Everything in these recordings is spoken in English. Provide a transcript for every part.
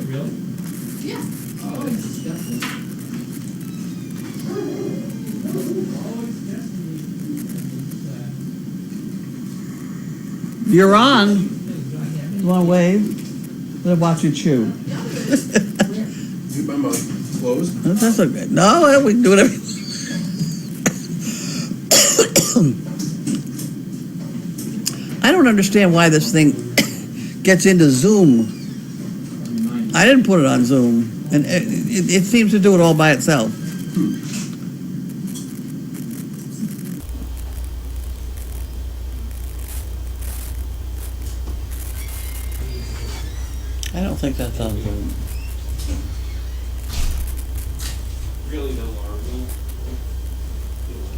really? Yeah. Oh, it's disgusting. You're on. You want to wave? They're watching chew. Keep my mouth closed. That's okay. No, we can do whatever. I don't understand why this thing gets into Zoom. I didn't put it on Zoom, and it seems to do it all by itself. I don't think that's on Zoom. Really no alarm.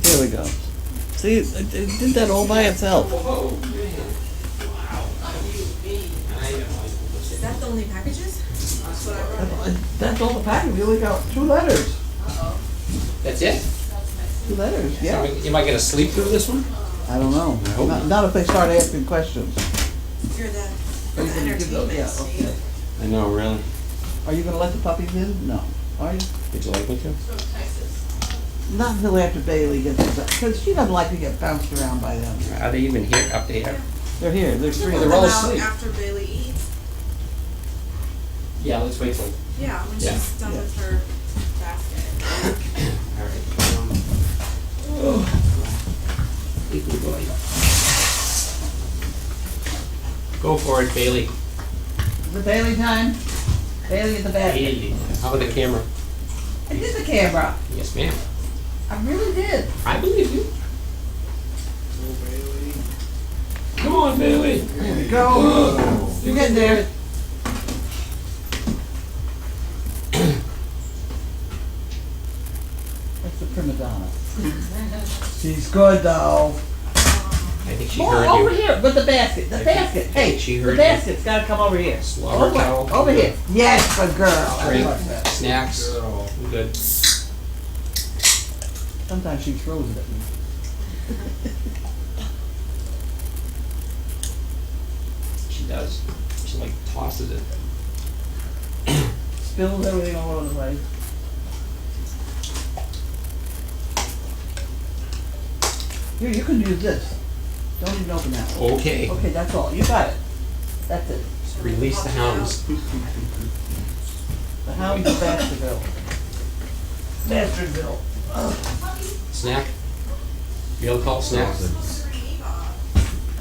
Here we go. See, it did that all by itself. Whoa, man. Wow. Is that the only packages? That's what I wrote. That's all the package. We only got 2 letters. That's it? 2 letters, yeah. Am I gonna sleep through this one? I don't know. I hope Not if they start asking questions. You're the Are you gonna give those? entertainment, Yeah, Steve. okay. I know, really. Are you gonna let the puppies in? No. Are you? Would you like me to? Not until after Bailey gets back, because she doesn't like to get bounced around by them. Are they even here, up there? They're here. There's 3 of They're them. all Come out asleep. after Bailey eats. Yeah, let's wait till. Yeah, when Yeah. she's done with her basket. Alright. Sleepy boy. Go for it, Bailey. Is it Bailey time? Bailey at the basket. Bailey. How about the camera? I did the camera. Yes, ma'am. I really did. I believe you. Come on, Bailey. There we go. You're getting there. That's the prima donna. She's good though. I think she More heard over you. here with the basket. The basket. Hey, she the heard you. basket's gotta come over here. Slobber Over, towel. over here. Yes, good girl. I Drink, like that. snacks. We're good. Sometimes she throws it at me. She does. She like tosses it. Spills everything all over the place. Here, you can use this. Don't even open that one. Okay. Okay, that's all. You got it. That's it. Release the hounds. The hounds of Bastardville. Bastardville. Snack. You able to call snack?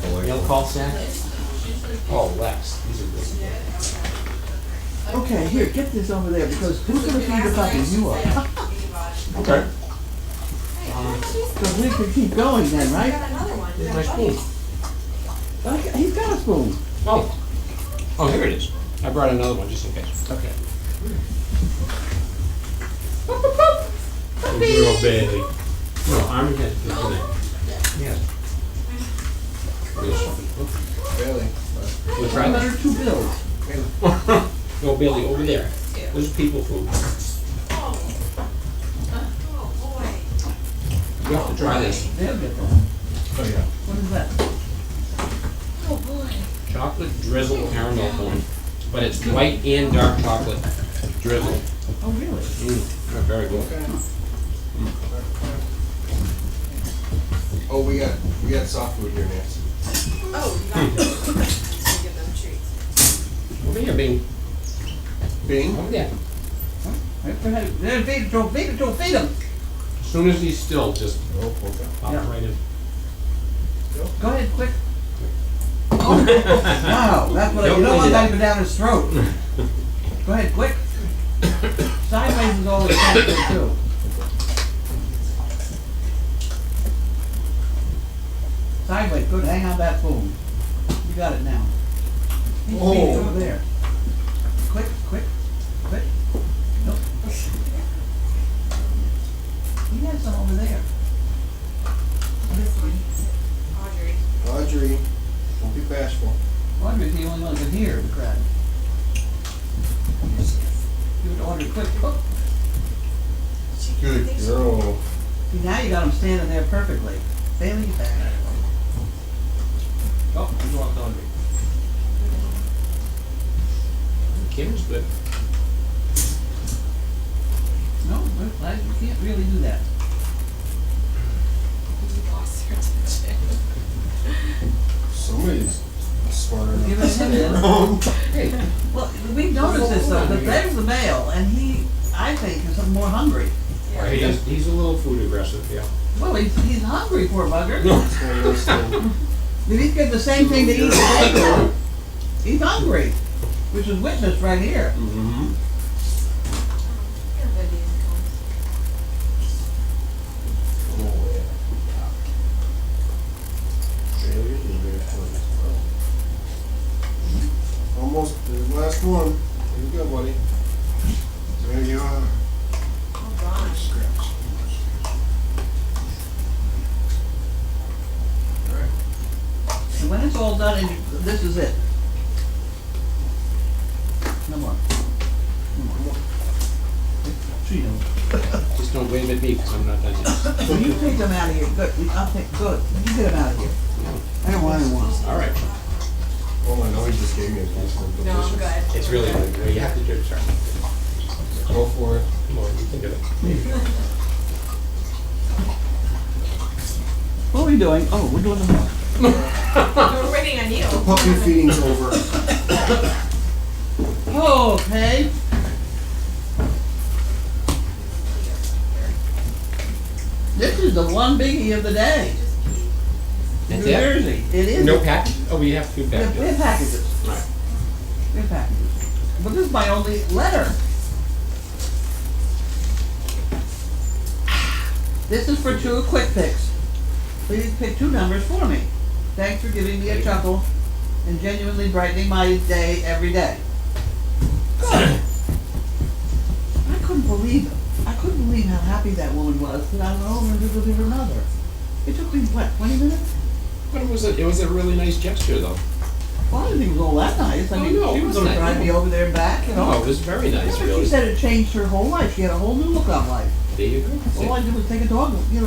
You able to call snack? Oh, Lex. These are good. Okay, here, get this over there, because who's gonna feed the puppies? You are. Okay. So we can keep going then, right? Another one. Here's my spoon. Okay, he's got a spoon. Oh. Oh, here it is. I brought another one just in case. Okay. Good girl, Bailey. No, arm head. Yeah. Bailey. We'll try that. 2 bills. No, Bailey, over there. There's people food. Oh, boy. You have to try this. They'll get that. Oh, yeah. What is that? Oh, boy. Chocolate drizzle caramel corn. But it's white and dark chocolate drizzle. Oh, really? Very good. Oh, we got soft food here, Nancy. Oh, you got to give them treats. Over here, Bing. Bing. Over there. There, feed him. As soon as he's still, just Oh, okay. pop Yeah. right in. Go ahead, quick. Oh, wow, that's what I, you Don't don't do want that that. to go down his throat. Go ahead, quick. Sideways is always faster too. Sideways, good, hang on that spoon. You got it now. He's feeding over there. Quick, quick, quick. Nope. He has some over there. Audrey. Audrey, don't be bashful. Audrey's the only one that can hear the crowd. Give it to Audrey, quick, quick. Good girl. See, now you got him standing there perfectly. Bailey, you back. Oh, you walked Audrey. Kim's good. You can't really do that. You lost your attention. Somebody's smart enough Give to it sit a minute. around. Hey, Well, we noticed this though, that there's the male, and he, I think, is more hungry. he's a little food aggressive, yeah. Well, he's hungry, poor bugger. It's one of those things. If he's getting the same thing to eat as they do, he's hungry, which is witnessed right here. Mhm. Everybody Oh, yeah. Failure is very fun as well. Almost, the last one. Here you go, buddy. There you are. Oh gosh. Scratch. Alright. And when it's all done, and this is it. No more. No more. Treat him. Just don't wave at me, because I'm not done yet. Will you take them out of here? Good, I'll take, good. You get them out of here. I don't want anyone. All right. Oh, I know he just gave me a piece of No, I'm good. It's really good. Well, you have to do it, sorry. Go for it. Come on, you can do it. What are we doing? Oh, we're doing the We're waiting on you. Puppy feeding's over. Okay. This is the one biggie of the day. New That's it? Jersey. It is. No package? Oh, we have two We have packages. packages. All right. We have packages. But this is my only letter. This is for two quick picks. Please pick two numbers for me. Thanks for giving me a chuckle and genuinely brightening my day every day. Good. I couldn't believe it. I couldn't believe how happy that woman was that I went over and visited her mother. It took me, what, 20 minutes? But it was a really nice gesture, though. Well, I didn't think it was all that nice. I Oh, mean, no, she it was was gonna nice. drive me over there and back, you know. No, it was very nice, Yeah, but really. she said it changed her whole life. She had a whole new look on life. There you go. All I did was take a dog, 20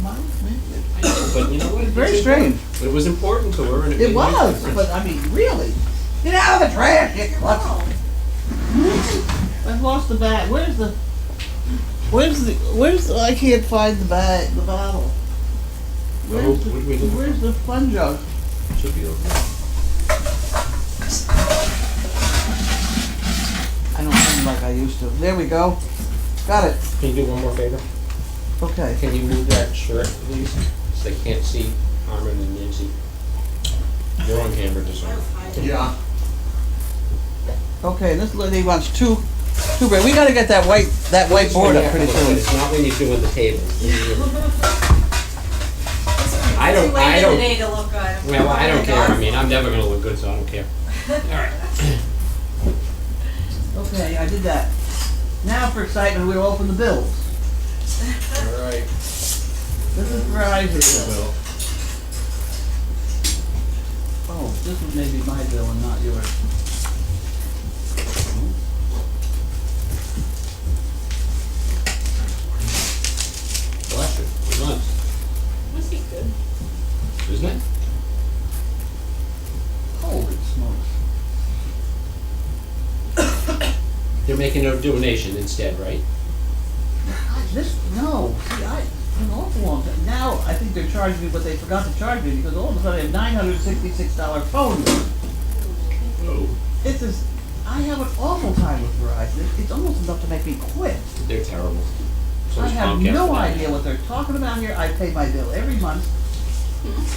miles, maybe. I know, but you know what? It's very It's strange. important. But it was important to her, and it It made a huge was, difference. but I mean, really. Get out of the trash, you klutz. I've lost the bag. Where's the, I can't find the bag, the bottle. Oh, what are we looking Where's the fun jug? Should be over there. I don't have them like I used to. There we go. Got it. Can you do one more favor? Okay. Can you move that shirt, please? So they can't see Armin and Nancy. They're on camera, just so. Yeah. Okay, this lady wants two bread. We gotta get that white board up pretty soon. It's not when you're doing the table. I don't- Wait I a don't- day to look good. Well, I don't care. I mean, I'm never gonna look good, so I don't care. All right. Okay, I did that. Now for excitement, we'll open the bills. Alright. This is Verizon bill. Oh, this was maybe my bill and not yours. Bless you. Good lunch. Must be good. Isn't it? Holy smokes. They're making a donation instead, right? No, see, an awful long time. Now, I think they're charging me, but they forgot to charge me because all of a sudden I have $966 phone bill. Oh. This is, I have an awful time with Verizon. It's almost enough to make me quit. They're terrible. So I is have Comcast no for that. idea what they're talking about here. I pay my bill every month,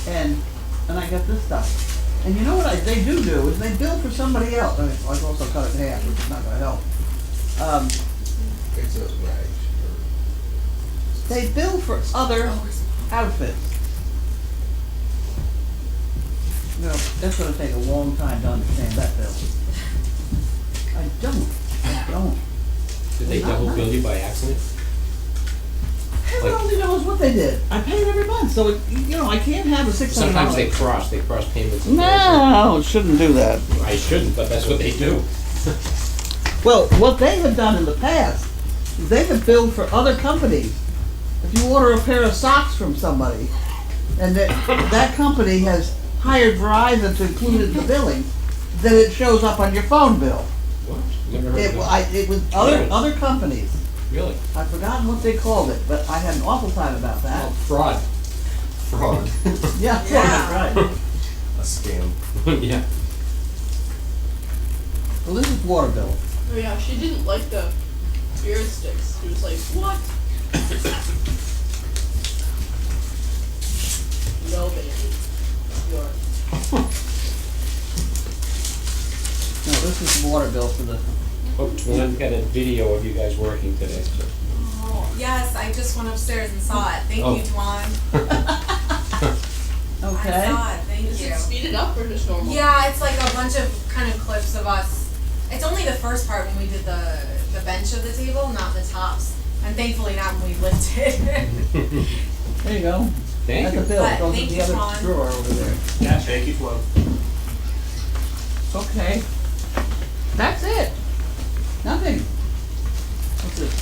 and I get this stuff. And you know what they do is they bill for somebody else. I mean, I've also cut it in half, which is not gonna help. It's a rag. They bill for other outfits. You know, that's gonna take a long time to understand that bill. I don't. Did they double bill you by accident? Heaven only knows what they did. I pay it every month, so it, you know, I can't have a $600. Sometimes they cross payments. and No, shouldn't do that. bills. I shouldn't, but that's what they do. Well, what they have done in the past is they have billed for other companies. If you order a pair of socks from somebody, and that company has hired Verizon to include it in the billing, then it shows up on your phone bill. What? Never heard of that. It was other companies. Really? I've forgotten what they called it, but I had an awful time about that. Fraud. Fraud. Yeah, Yeah. right. A scam. Yeah. Well, this is water bill. Oh yeah, she didn't like the spirit sticks. She was like, what? No, baby. Yours. No, this is water bill for the, Oh, I've got a video of you guys working today. So. Oh, yes, I just went upstairs and saw it. Thank Oh. you, Tuan. I okay. saw it, thank Is you. it speeded up or just normal? Yeah, it's like a bunch of kind of clips of us. It's only the first part when we did the bench of the table, not the tops. And thankfully not when we lifted. There you go. Thank That's you. a bill. But It goes thank in you, the other Swan. drawer over there. Yeah. Thank you, Flo. Okay. That's it. Nothing. What's this?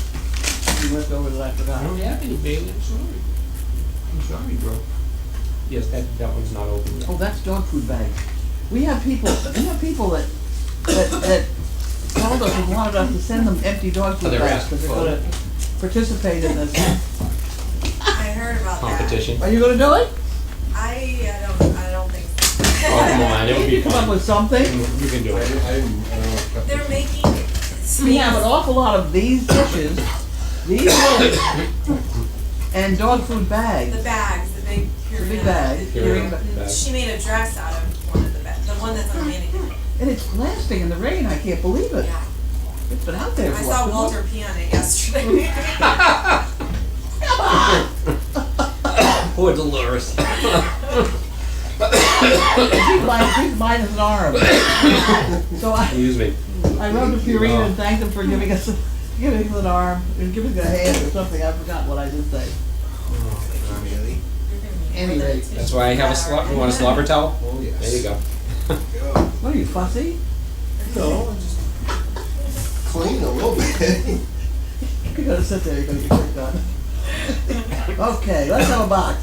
Something left over that I I forgot. don't have any, baby. I'm sorry. I'm sorry, bro. Yes, that one's not open yet. Oh, that's dog food bags. We have people that called us and wanted us to send them empty dog Oh, food they're bags asking because they're for gonna participate in this. I heard about that. Competition. Are you gonna do it? I don't think so. Oh, come on, it would be Come up fun. with something. You can do I it. don't know. They're making We have an awful lot of these dishes, these bowls, and dog food bags. the bags, the big Purina. big bag. Purina And bag. She made a dress out of one of the bags, the one that's on the mannequin. And it's lasting in the rain, I can't believe it. Yeah. It's been out there I for saw what, Walter pee on it yesterday. Poor Dolores. He's mine as an arm. So Excuse me. I wrote to Purina and thanked him for giving us an arm, and giving us a hand or something, I forgot what I did say. Anyway. That's why I have a slobber. You want a slobber towel? Oh, yes. There you go. Go. What are you, fussy? No, just clean a little bit. You're gonna sit there, you're gonna get work done. Okay, let's have a box.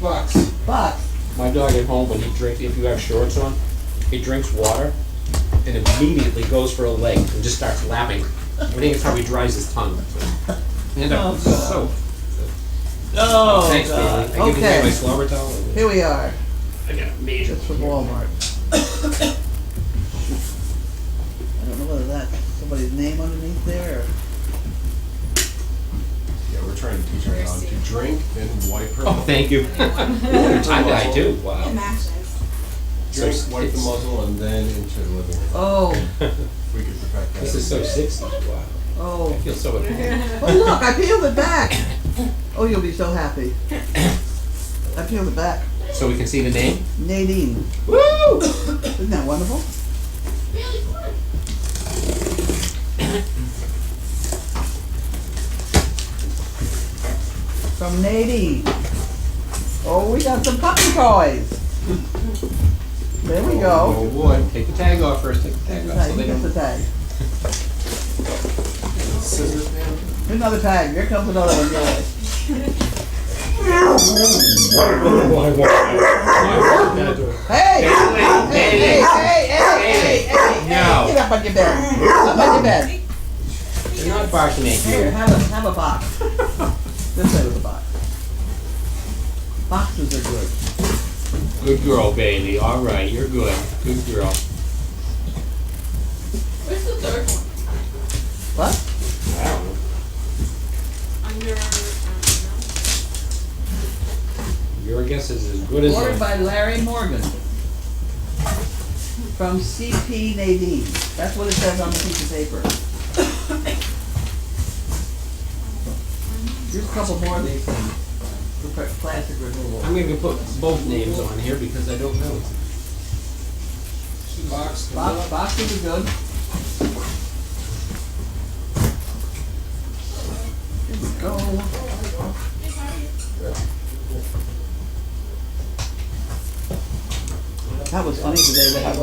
Box. Box. My dog at home, when he drinks, if you have shorts on, he drinks water and immediately goes for a leg and just starts lapping. I think it's how he dries his tongue. And Oh, God. so. Oh, Thanks, God. baby. I give you my Okay, slobber towel. here we are. I got a major. It's from Walmart. I don't know whether that's somebody's name underneath there or. Yeah, we're trying to teach her how to drink and wipe her. Oh, thank you. Ooh, tie-dye too. Wow. It matches. Drink, So wipe the it's- muzzle, and then into the living room. Oh, We could perfect that. This is so 60s. Wow. I oh. feel so at home. Oh, look, I peeled it back. Oh, you'll be so happy. I peeled it back. So we can see the name? Nadine. Woo! Isn't that wonderful? From Nadine. Oh, we got some puppy toys. There we go. Oh, boy. Take the tag off first. Take the tag off so they Get the don't. tag. Scissors, man. Here's another tag. Here comes another one. Yours. Hey! Hey, hey, hey, hey, hey, No. Get up on your bed. Up on your bed. They're not barking at Here, you. have a box. This way with the box. Boxes are good. Good girl, Bailey. All right, you're good. Good girl. Where's the third one? What? I don't know. Under, Your guess is as good as Ordered mine. by Larry Morgan. From CP Nadine. That's what it says on the piece of paper. Here's a couple more of these things. For plastic removal. I'm going to put both names on here because I don't know. Boxes are good. Here we go. That was funny today, that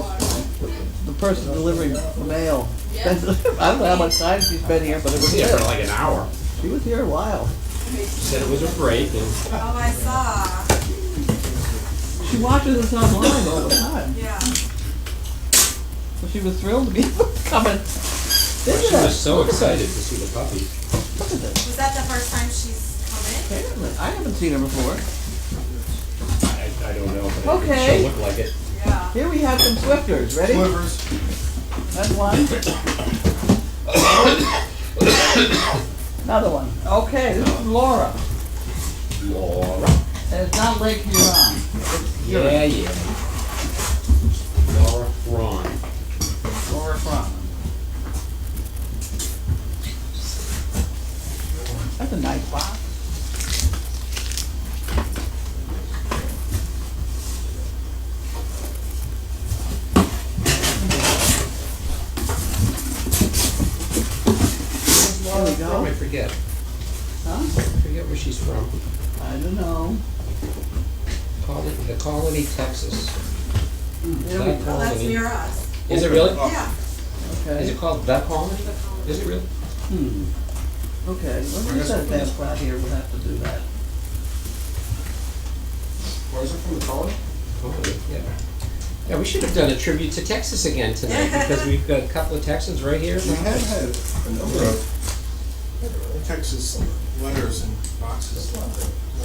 the person delivering the mail. I don't know how much time she's been here, but it was Yeah, for good. like an hour. She was here a while. Said it was a break and Oh, I saw. She watches us online all the time. Yeah. So she was thrilled to be able to come and she visit was us. so excited to see the puppies. Look at this. Was that the first time she's come in? Apparently, I haven't seen her before. I don't know, but Okay. she'll look like it. Yeah. Here we have some Swifters. Ready? Slivers. That's one. Another one. Okay, this is Laura. Laura. And it's not Lake Huron. It's Yeah, Huron. yeah. Laura Ron. Laura Frontman. That's a nice box. There we go. I forget. Huh? I forget where she's from. I don't know. The Colony, Texas. There we That go. Oh, that's Colony. near us. Is it really? Yeah. Is Okay. it called The Colony? Is it really? Okay, well, I we guess said we'll that put flat here, we'll have to do that. Where is it from, the colony? Colony, yeah. Yeah, we should have done a tribute to Texas again tonight because we've got a couple of Texans right here. We have had a number of Texas letters and boxes.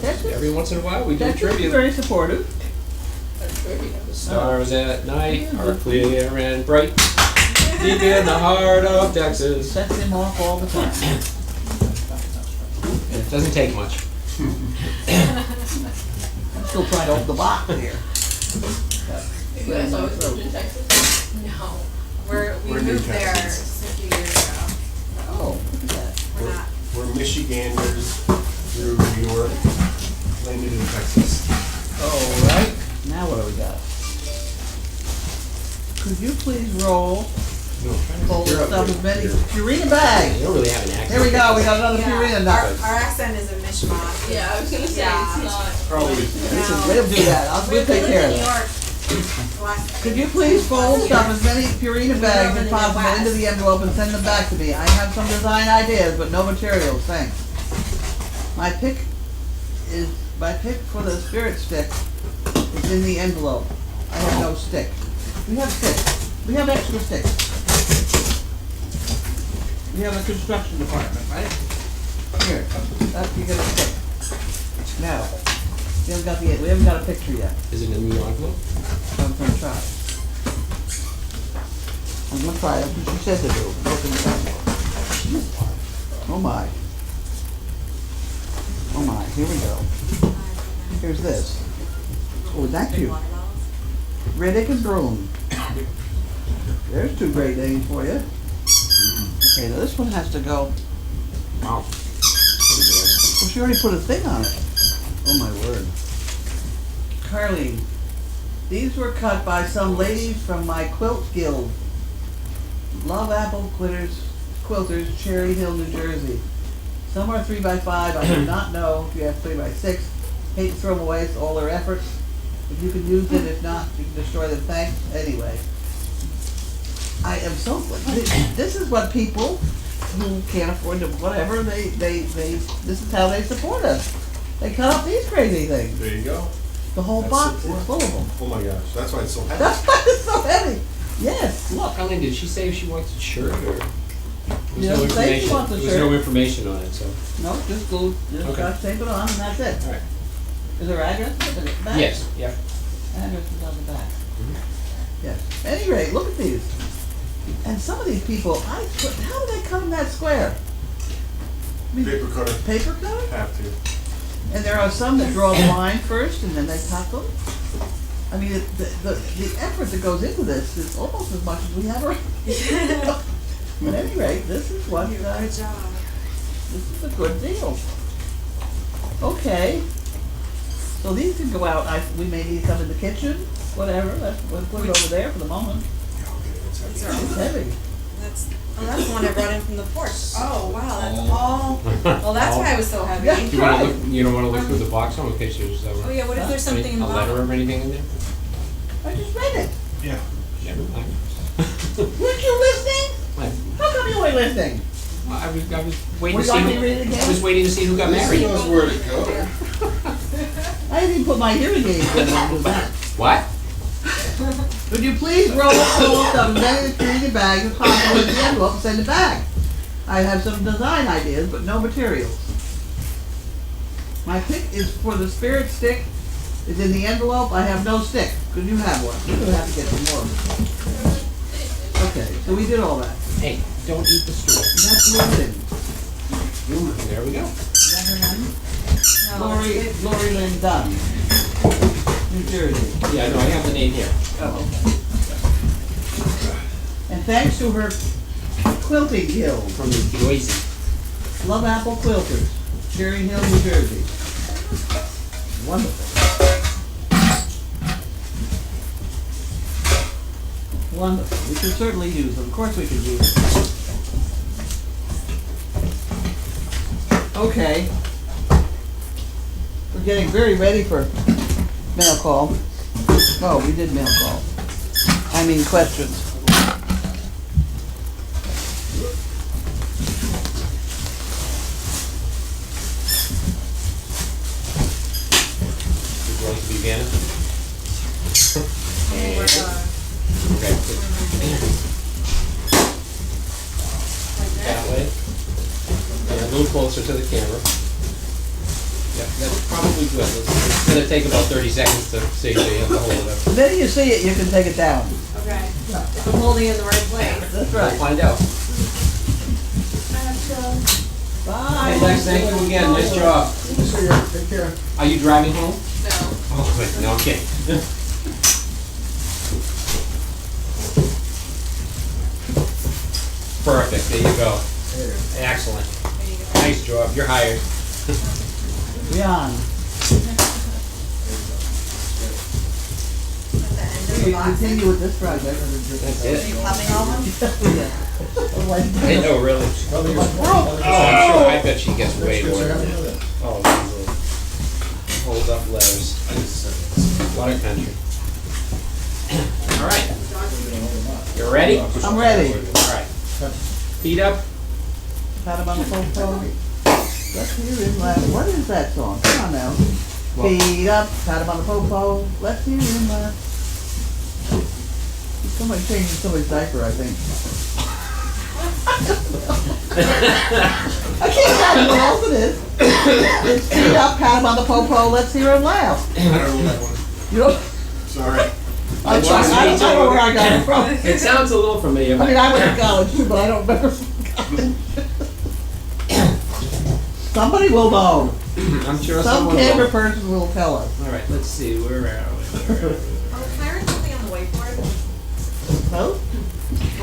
Texas, Every once in a while, we do a Texas is tribute. very supportive. The stars at night are clear and bright, deep in the heart of Texas. Sets him off all the time. It doesn't take much. I'm still trying to open the box here. You guys always lived in Texas? No. We We're New moved there Texans. just a few years ago. Oh, look at that. We're not. We're Michiganders through New York, landed in Texas. All right, now what do we got? Could you please roll, fold You're up stuff here. as many, Here. Purina bag. You don't really have an accent. Here we go, we got another Purina Our now. accent is a mishmash. Yeah, I was gonna say, Yeah. it's not. Probably. We'll do that, we'll take care of New that. York. last- Could you please fold stuff as many Purina bags Over as the possible Midwest. into the envelope and send them back to me? I have some design ideas, but no materials, thanks. My pick for the spirit stick is in the envelope. I have no stick. We have sticks. We have extra sticks. We have a construction department, right? Here, you get a stick. Now, we haven't got a picture yet. Is it in the envelope? I'm gonna try. I'm gonna try it, she said to do. Open the envelope. Oh my. Oh my, here we go. Here's this. Oh, thank you. Riddick and Broom. There's two great names for you. Okay, now this one has to go. Wow. Well, she already put a thing on it. Oh my word. Carleen, these were cut by some ladies from my quilt guild. Love Apple Quilters, Cherry Hill, New Jersey. Some are 3x5, I do not know if you have 3x6. Hate to throw them away, it's all their efforts. If you can use them, if not, you can destroy them, thanks. Anyway. I am so, this is what people who can't afford to, whatever, this is how they support us. They cut up these crazy things. There you go. The whole That's box support. is full of them. Oh my gosh, that's why it's so heavy. That's why it's so heavy. Yes, look. Colleen, did she say if she wants a shirt or? There's She no doesn't say she information. wants a There's no shirt. information on it, so. No, just glue, just Okay. gotta tape it on and that's it. All right. Is there address on the back? Yes, yep. Address is on the back. Mhm. Yes. At any rate, look at these. And some of these people, how do they cut them that square? I mean, Paper cutter, paper cutter? have to. And there are some that draw the line first and then they cut them. I mean, the effort that goes into this is almost as much as we have already. At any rate, this is what, Good this job. is a good deal. Okay. So these can go out, we may need some in the kitchen, whatever, we'll put it over there for the moment. Yeah, okay, that's heavy. These are It's all- heavy. that's the one I brought in from the porch. Oh, wow, that's all, well, that's why it was so heavy. Yeah. Do you wanna look, you don't wanna look through the box on in case there's, Oh, yeah, what if there's something in the a letter bottom? or anything in there? I just read it. Yeah. Never mind. Weren't you listening? How come you weren't listening? I was waiting Would to you see like me to who, read it again? I was waiting to see who got This married. knows where to go. I didn't even put my hearing aids in on that. What? Would you please roll a full of many Purina bags as possible in the envelope and send it back? I have some design ideas, but no materials. My pick is for the spirit stick. It's in the envelope. I have no stick. Could you have one? We're gonna have to get some more. Okay, so we did all that. Hey, don't eat the straw. That's Lynn. There we go. Is that her name? No, Lori Lynn Dunn, New Jersey. Yeah, no, I have the name here. Oh. And thanks to her quilting guild, From the Boise. Love Apple Quilters, Cherry Hill, New Jersey. Wonderful. Wonderful. We could certainly use them. Of course we could use them. Okay. We're getting very ready for mail call. Oh, we did mail call. I mean questions. Would you like to be Vanna? we're, Okay. That way. And a little closer to the camera. Yeah, that's probably good. It's gonna take about 30 seconds to see, so you have to hold it up. The minute you see it, you can take it down. Okay. If I'm holding it in the right place. That's We'll right. find out. Bye. Hey, Lex, thank you again. Nice job. See ya, take care. Are you driving home? No. Oh, wait, no, okay. Perfect, there you go. Excellent. There you go. Nice job, you're hired. Beyond. at the end of We the box. continue with this project. That's Are it. you popping all of them? I know, really. Oh, I'm sure, I bet she gets way more. Oh, these little hold up letters. What a country. All right. You ready? I'm ready. All right. Feet up. Pat him on the phone. Let's hear him laugh. What is that song? Come on now. Feet up, pat him on the popo. Let's hear him laugh. Somebody changing somebody's diaper, I think. I can't imagine what else it is. It's feet up, pat him on the popo. Let's hear him laugh. I don't know that one. You know, Sorry. I don't know where I got it from. It sounds a little familiar, I mean, but I went to college too, but I don't remember from college. Somebody will know. I'm sure Some someone camera will. person will tell us. All right, let's see, where are we? Oh, can I write something on the whiteboard? No?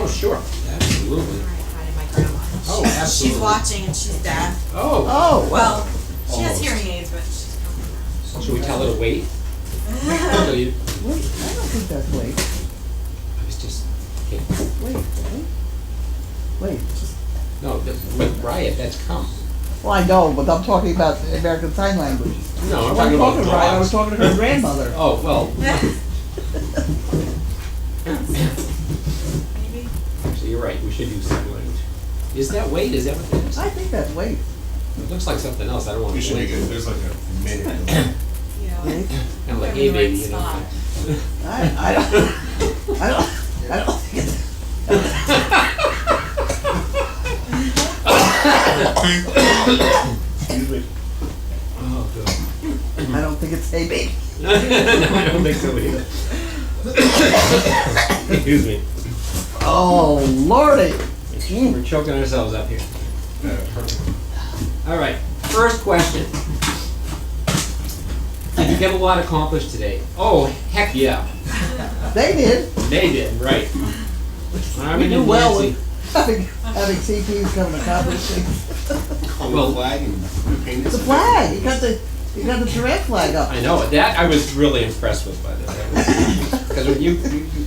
Oh, sure, absolutely. Alright, hiding my grandma. Oh, She's absolutely. watching and she's deaf. Oh, Oh, Well, she has Almost. hearing aids, but she's should we tell her to wait? So coming you- wait, I don't think that's wait. I was just, okay. Wait. No, with Riot, that's come. Well, I know, but I'm talking about the American Sign Language. No, I I'm wasn't talking about talking to Ryan, I was dogs. talking to her grandmother. Oh, well, Maybe. actually, you're right, we should use sign language. Is that wait, is that what it is? I think that's wait. It looks like something else, I don't want You to should be wait. good, there's like a minute. Yeah. Wait. Kind of like, Maybe hey the right baby, you know. spot. I don't think it's, Excuse me. Oh, good. I don't think it's hey baby. No, I don't think so either. Excuse me. Oh, lordy. We're choking ourselves up here. All right, first question. Did you get a lot accomplished today? Oh, heck yeah. They did. They did, right. We Armin do and well Nancy. with having CPs come and accomplish things. On Well- the flag and paint The flag, you got the giraffe flag up. I know, that I was really impressed with, by the way. Because when you,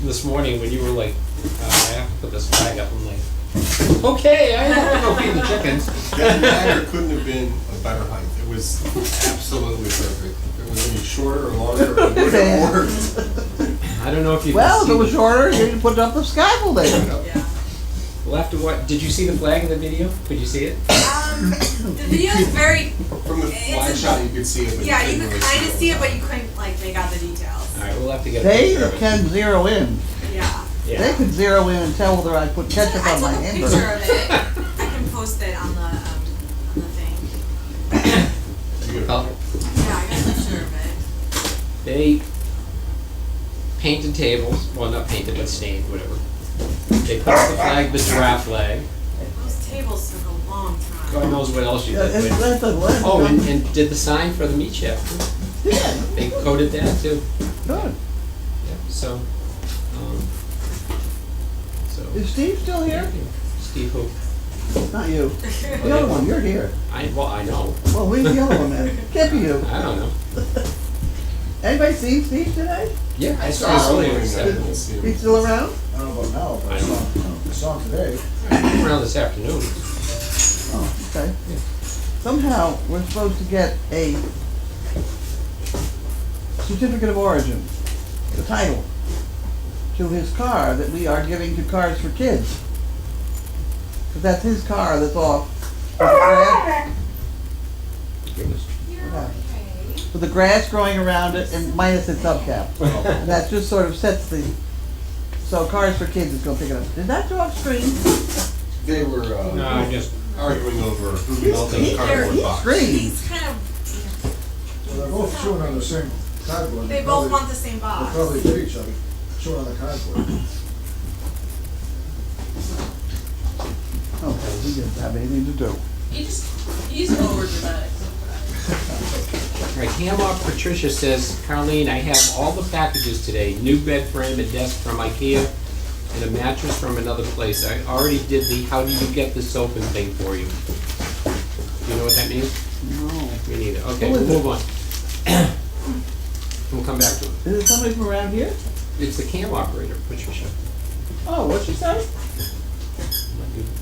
this morning, when you were like, I have to put this flag up, I'm like, okay, I have to go feed the chickens. That ladder couldn't have been a better height. It was absolutely perfect. If it was any shorter or longer, it would have worked. I don't know if you can Well, if see it was the- shorter, you can put up the scaffolding. Yeah. We'll have to watch, did you see the flag in the video? Could you see it? The video is very, From the It's flag a- shot, you could see it, but yeah, you couldn't could really kind of see it, but you couldn't like make out the details. All right, we'll have to get a They picture of it. can zero in. Yeah. They Yeah. could zero in and tell whether I put ketchup I on my took a picture hamburger. of it. I can post painted tables, well, not painted, but stained, whatever. They put up the flag, the giraffe flag. Those tables took a long time. God knows what else you Yeah, did. it's, that's a lesson. Oh, and did the sign for the meat chef. Yeah, They coated that too. good. Yeah, so, Is Steve still here? Steve who? Not you. The other one, you're here. I know. Well, where's the other one, man? Can't be you. I don't know. Anybody seen Steve today? Yeah, I saw Saw him him earlier. this morning. He's still around? I don't know about now, but I I saw him today. Around this afternoon. Oh, okay. Somehow, we're supposed to get a certificate of origin, the title, to his car that we are giving to Cars for Kids. Because that's his car that's off. Goodness. You're What happened? okay. With the grass growing around it and minus its hubcap. And that just sort of sets the, so Cars for Kids is gonna pick it up. Did that go upstream? They were No, I just, arguing over who built the cardboard box. Scream. He's kind of, Well, they're both chewing on the same cardboard. they both want the same They box. probably did each other, chewing on the cardboard. Okay, he doesn't have anything to do. He's over dramatic sometimes. right, Hammock Patricia says, Carleen, I have all the packages today. New bed frame, a desk from IKEA, and a mattress from another place. I already did the how do you get this open thing for you. Do you know what that means? No. Me neither. Okay, Who we'll is move on. We'll come back to it. Is it somebody from around here? It's the cam operator, Patricia. Oh, what'd she say?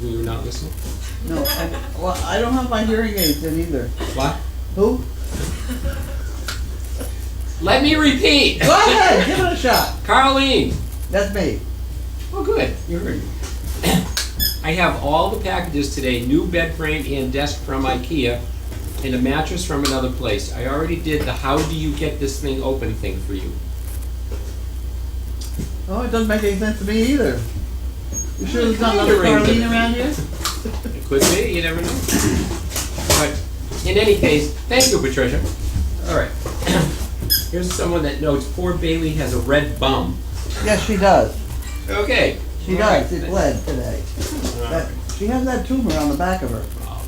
Were you not listening? No, well, I don't have my hearing aids in either. What? Who? Let me repeat! Go ahead, give it a shot. Carleen! That's me. Oh, good, you heard me. I have all the packages today, new bed frame and desk from IKEA, and a mattress from another place. I already did the how do you get this thing open thing for you. Oh, it doesn't make any sense to me either. You sure there's not Kinda another rings Carlene it. around here? It could be, you never know. But in any case, thank you, Patricia. All right. Here's someone that notes poor Bailey has a red bum. Yes, she does. Okay. She All does. right. It bled today. All That, right. she has that tumor on the back of her, Oh,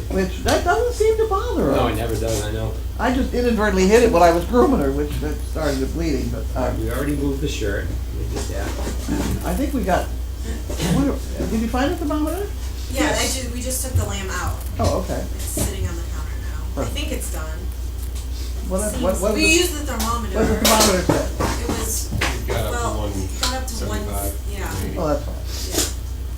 boy. which that doesn't seem to bother her. No, it never does, I know. I just inadvertently hit it when I was grooming her, which that started the bleeding. But We already moved the shirt. We did that. I think we got. I wonder, did you find a thermometer? Yeah, we just took the lamb out. Oh, okay. It's sitting on the counter now. I think it's done. What We was used the thermometer. the thermometer say? It was, It got up well, to it got up to 175. yeah. Oh, that's fine. Yeah.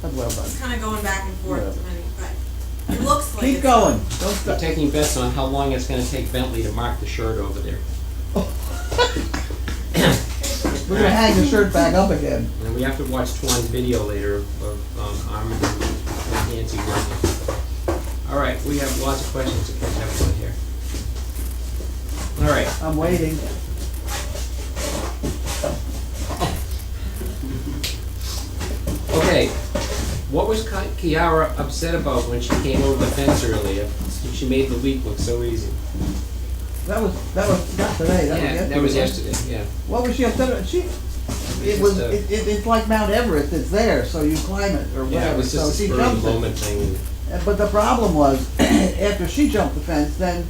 That's well done. It's kind of going back and forth Yeah. depending, but it looks like Keep it's going. done. Don't We're stop. taking bets on how long it's gonna take Bentley to mark the shirt over there. We're gonna hang the shirt back up again. And we have to watch Twan's video later of Armin and Nancy working. All right, we have lots of questions to catch up on here. All right, I'm waiting. okay. What was Kiara upset about when she came over the fence earlier? She made the leak look so easy. That was not today. Yeah, that was yesterday, yeah. What was she upset about? It's like Mount Everest. It's there, so you climb it or whatever. Yeah, it was so just a she spur of jumps the it. moment thing. But the problem was, after she jumped the fence, then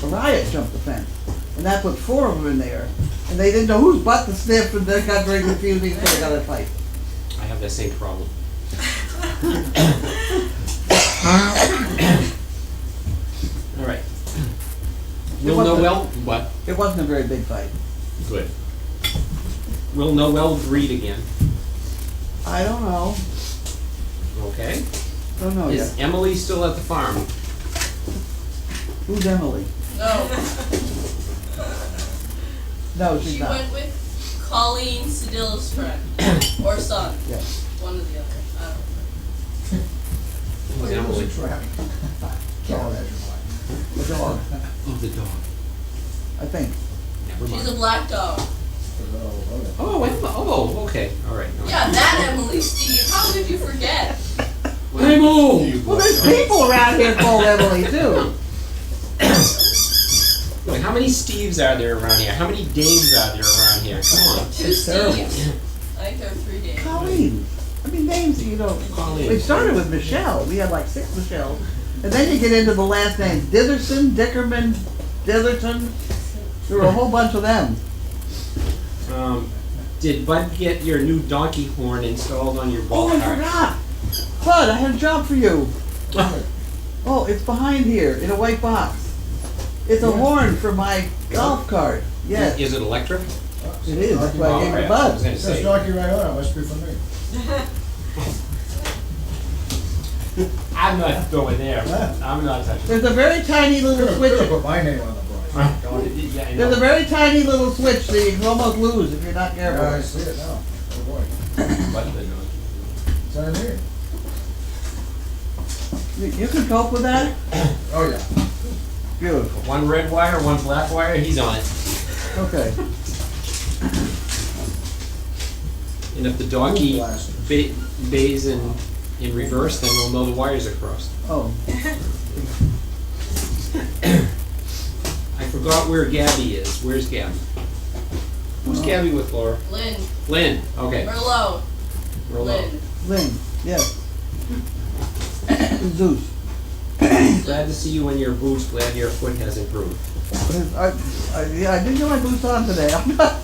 Riot jumped the fence, and that put 4 of them in there, and they didn't know whose butt to sniff, and they got very confusing, so they got in a fight. I have that same problem. All right. Will wasn't- Noel, what? It wasn't a very big fight. Good. Will Noel breed again? I don't know. Okay. Don't know Is yet. Emily still at the farm? Who's Emily? No, No, she's she not. went with Colleen Sedilla's friend, or son, Yeah. one or the other, I don't know. Who's Emily? Trap. Can't imagine why. The dog, Oh, the dog. I think. Never She's a mind. black dog. Oh, Emma. Oh, okay. All right. all right. Yeah, that Emily, Steve, how did you forget? Emily! You Well, there's blood. people around here called Emily too. Wait, how many Steves are there around here? How many Daves are there around here? Come on. Two It's terrible. Steves. I think there are 3 days. Colleen. I mean, names, you know, Colleen. we started with Michelle. We had like 6 Michelles. And then you get into the last names. Ditherson, Dickerman, Ditherton. There were a whole bunch of them. Did Bud get your new donkey horn installed on your Oh, ball I cart? forgot. Bud, I had a job for you. Oh, it's behind here in a white box. It's a horn for my golf cart. Yes, Is it electric? it is. That's why I Oh, gave right, it I was Bud. gonna That's say. donkey right on, it must be for me. I'm not going there. I'm not touching. There's a very tiny little Could've switch. put my name on the brush. Donkey. Yeah, I There's a know. very tiny little switch that you can almost lose if you're not Yeah, I careful. see it now. Oh boy. Bud the donkey. What's that I mean? You can cope with that? Oh, yeah. Beautiful. One red wire, one black wire, he's on it. Okay. And if the donkey Blast. bays in reverse, then we'll know the wires are crossed. Oh, I forgot where Gabby is. Where's Gabby? Who's Gabby with, Laura? Lynn, Lynn, okay. Merlot, We're low. Lynn. Lynn, yes. Zeus. Glad to see you in your boots. Glad your foot has improved. Yeah, I didn't get my boots on today. I'm not,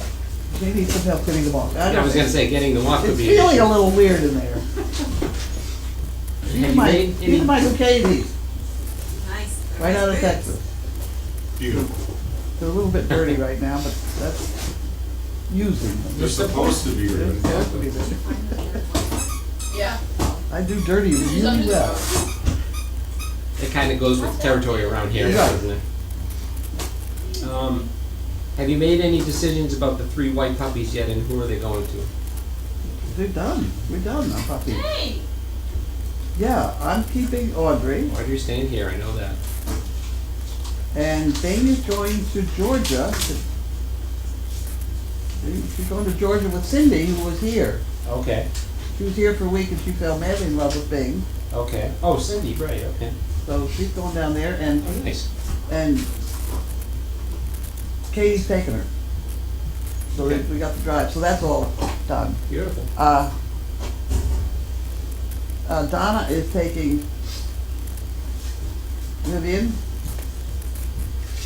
they need some help getting them off. Yeah, I was gonna say, getting them off would It's be an feeling a issue. little weird in there. Have These you are my, made these any, are my Ducatis, Nice. right out of Nice Texas. Beautiful. They're a little bit dirty right now, but that's using them. They're supposed to be They're really. supposed to be dirty. Yeah. I do dirty She's really under the well. road. it kinda goes with territory around here, Yeah. doesn't it? Have you made any decisions about the 3 white puppies yet, and who are they going to? They're done. We're done on puppies. Hey, Yeah, I'm keeping Audrey, Audrey's staying here, I know that. and Dana's going to Georgia. She's going to Georgia with Cindy, who was here. Okay, She was here for a week and she fell madly in love with Bing. okay. Oh, Cindy, right, okay. So she's going down there Oh, nice. and Katie's taking her. So Okay. we got the drive, so that's all done. Beautiful. Donna is taking Vivian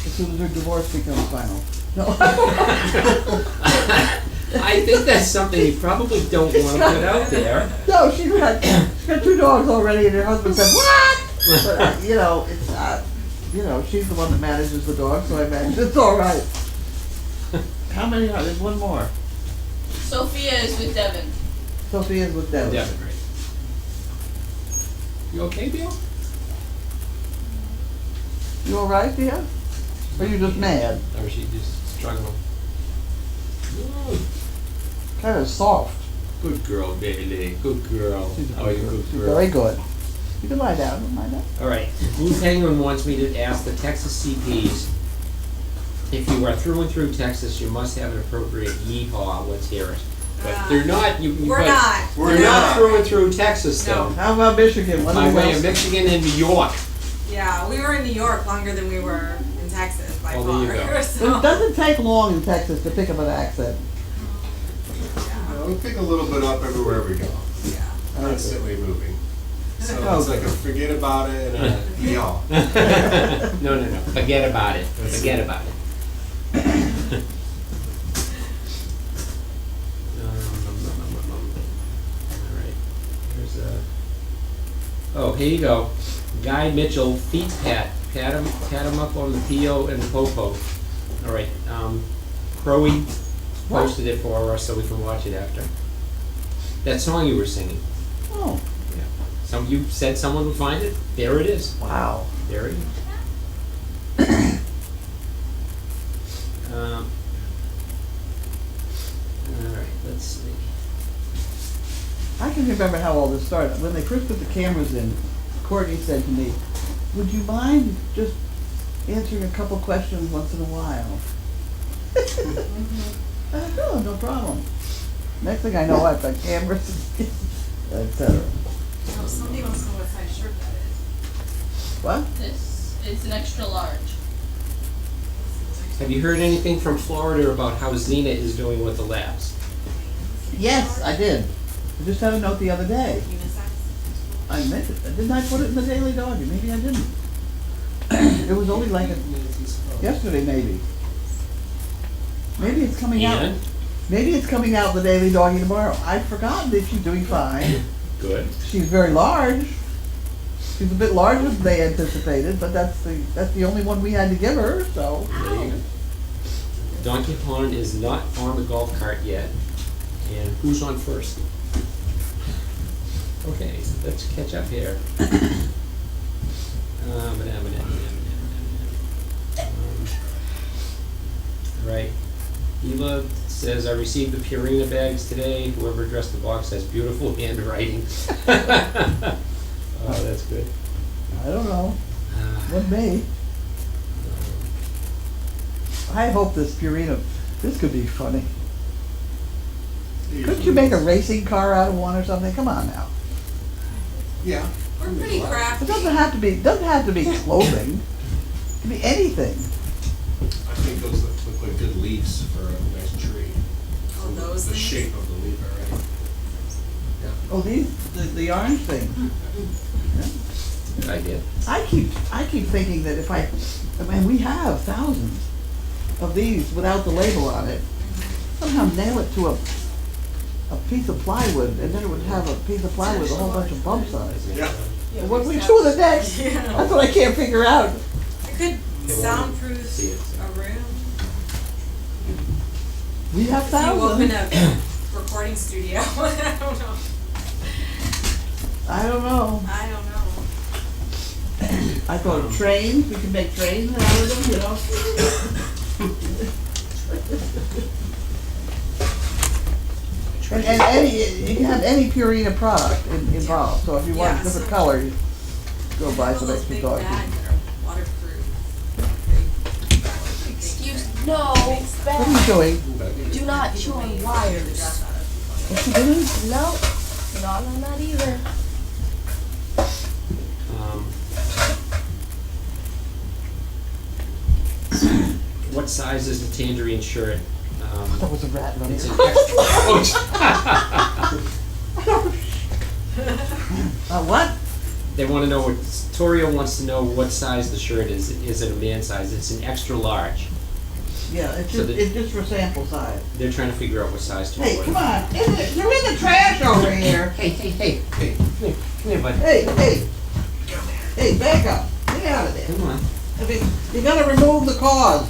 as soon as her divorce becomes final. No. I think that's something you probably don't wanna put out there. No, she's got 2 dogs already and her husband said, what? But, you know, it's, you know, she's the one that manages the dog, so I imagine it's all right. How many are, there's one more. Sophia is with Devin. Sophia's with Devin. Devin, right. You okay, Bill? You all right, dear? Or you just mad? Or is she just struggling? Kind of soft. Good girl, Bailey. Good girl. She's a Oh, you're a girl. good She's girl. very good. You can lie down, lie down. All right. Blue Penguin wants me to ask the Texas CPs, if you are through and through Texas, you must have an appropriate yeehaw. Let's hear it. But they're not. We're but not. They're not through and through Texas, though. How about Michigan? What do By you way of else? Michigan and New York. Yeah, we were in New York longer than we were in Texas by Oh, far. there you go. So, It doesn't take long in Texas to pick up an accent. We pick a little bit up everywhere we go, yeah. constantly moving. So Oh. it's like a forget about it and a y'all. No. Forget about it. Forget about it. All right. Here's a. Oh, here you go. Guy Mitchell, feet pat. Pat him up on the PO and the popo. All right. Crowy posted it for us so we can watch it after. That song you were singing. Oh, Yeah. You said someone would find it. There it is. wow. There it is. All right, let's see. I can remember how all this started. When they first put the cameras in, Courtney said to me, would you mind just answering a couple questions once in a while? I said, oh, no problem. Next thing I know, I've got cameras, etc. Oh, somebody wants to know what size shirt that is. What? This, it's an extra large. Have you heard anything from Florida about how Xena is doing with the labs? Yes, I did. I just had a note the other day. Unisex. I meant it. Didn't I put it in the Daily Doggy? Maybe I didn't. It was only like yesterday, maybe. Maybe it's coming out. And? Maybe it's coming out in the Daily Doggy tomorrow. I've forgotten that she's doing fine. Good. She's very large. She's a bit larger than they anticipated, but that's the only one we had to give her, so. There you go. Donkey Pond is not on the golf cart yet. And who's on first? Okay, so let's catch up here. Right. Eva says, I received the Purina bags today. Whoever addressed the box has beautiful handwriting. Oh, that's good. I don't know. Uh, What may? I hope this Purina, this could be funny. Couldn't you make a racing car out of one or something? Come on now. Yeah. We're pretty crafty. It doesn't have to be clothing. It can be anything. I think those look like good leaves for a nice tree. Oh, those The things? shape of the leaf, all right? Oh, the orange thing. Good idea. I keep thinking that if we have thousands of these without the label on it, somehow nail it to a piece of plywood, and then it would have a piece of plywood with a whole bunch of bumps on it. Yeah. Yeah, What do we have- do with it next? Yeah. That's what I can't figure out. I could soundproof See it. a room. We have If you open thousands. a recording studio, I don't know. I don't know. I don't know. I thought of trains, we could make trains out of them, you know? And you can have any Purina product involved, so if you want a Yeah, different so- color, you go buy All some those extra big dog. bags that are waterproof. Excuse, no, What are you Beth, doing? do not chew on wires. What's she doing? No, not on that either. What size is the tangerine shirt? That was a rat running. It's an extra. What? They want to know what, Torio wants to know what size the shirt is. Is it a man size? It's an extra large. Yeah, it's So just, it's just for sample size. They're trying to figure out what size to Hey, order. come on, you're in the trash over here. Hey, come here, bud. Hey, back up, get out of there. Come on. I mean, you gotta remove the cause.